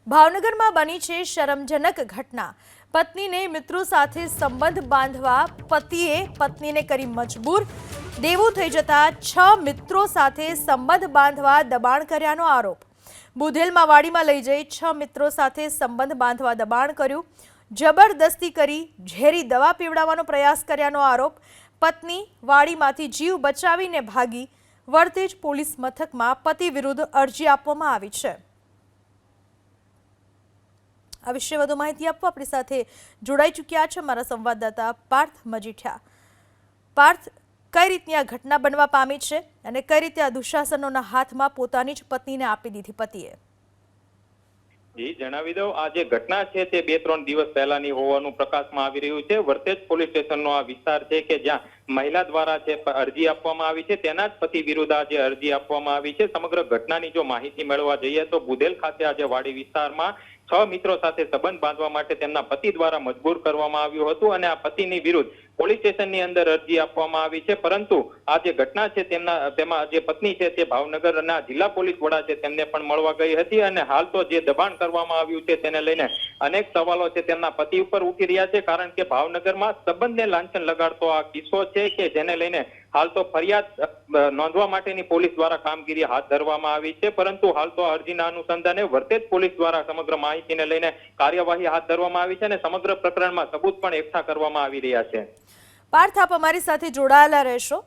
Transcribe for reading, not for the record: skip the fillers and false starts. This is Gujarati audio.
ભાવનગરમાં બની છે શરમજનક ઘટના। પત્નીને મિત્રો સાથે સંબંધ બાંધવા પતિએ પત્નીને કરી મજબૂર। દેવું થઈ જતા 6 મિત્રો સાથે સંબંધ બાંધવા દબાણ કર્યાનો આરોપ। બુધેલમાં વાડીમાં લઈ જઈ 6 મિત્રો સાથે સંબંધ બાંધવા દબાણ કર્યું। જબરદસ્તી કરી ઝેરી દવા પીવડાવવાનો પ્રયાસ કર્યાનો આરોપ। પત્ની વાડીમાંથી જીવ બચાવીને ભાગી। વરતેજ પોલીસ મથકમાં પતિ વિરુદ્ધ અરજી આપવામાં આવી છે। આ વિશે વધુ માહિતી આપવા આપણી સાથે જોડાઈ ચૂક્યા છે મારા સંવાદદાતા પાર્થ મજીઠિયા। પાર્થ, કઈ રીતની આ ઘટના બનવા પામી છે અને કઈ રીતે આ દુશાસનોના હાથમાં પોતાની જ પત્નીને આપી દીધી પતિએ? જી જણાવી દઉં, આ જે ઘટના છે તે 2-3 દિવસ પહેલાની હોવાનું પ્રકાશમાં આવી રહ્યું છે। વરતેજ પોલીસ સ્ટેશનનો આ વિસ્તાર છે કે જ્યાં મહિલા દ્વારા જે અરજી આપવામાં આવી છે તેના જ પતિ વિરુદ્ધ આજે અરજી આપવામાં આવી છે। સમગ્ર ઘટનાની જો માહિતી મેળવવા જઈએ તો બુધેલ ખાતે આજે વાડી વિસ્તારમાં 6 મિત્રો સાથે સંબંધ બાંધવા માટે તેમના પતિ દ્વારા મજબૂર કરવામાં આવ્યું હતું અને આ પતિની વિરુદ્ધ પોલીસ સ્ટેશનની અંદર અરજી આપવામાં આવી છે। પરંતુ આ જે ઘટના છે તેમાં જે પત્ની છે તે ભાવનગરના જિલ્લા પોલીસ વડા છે તેમને પણ મળવા ગઈ હતી અને હાલ તો જે દબાણ કરવામાં આવ્યું છે તેને લઈને અનેક સવાલો છે તેમના પતિ ઉપર ઉઠી રહ્યા છે। કારણ કે ભાવનગરમાં સંબંધને લાંછન લગાડતો આ કિસ્સો છે કે જેને લઈને હાલ તો ફરિયાદ નોંધવા માટેની પોલીસ દ્વારા કામગીરી હાથ ધરવામાં આવી છે। પરંતુ હાલ તો અરજીના અનુસંધાને વરતેજ પોલીસ દ્વારા સમગ્ર માહિતીને લઈને કાર્યવાહી હાથ ધરવામાં આવી છે અને સમગ્ર પ્રકરણમાં સબૂત પણ એકઠા કરવામાં આવી રહ્યા છે। પાર્થ, આપ અમારી સાથે જોડાયેલા રહેશો।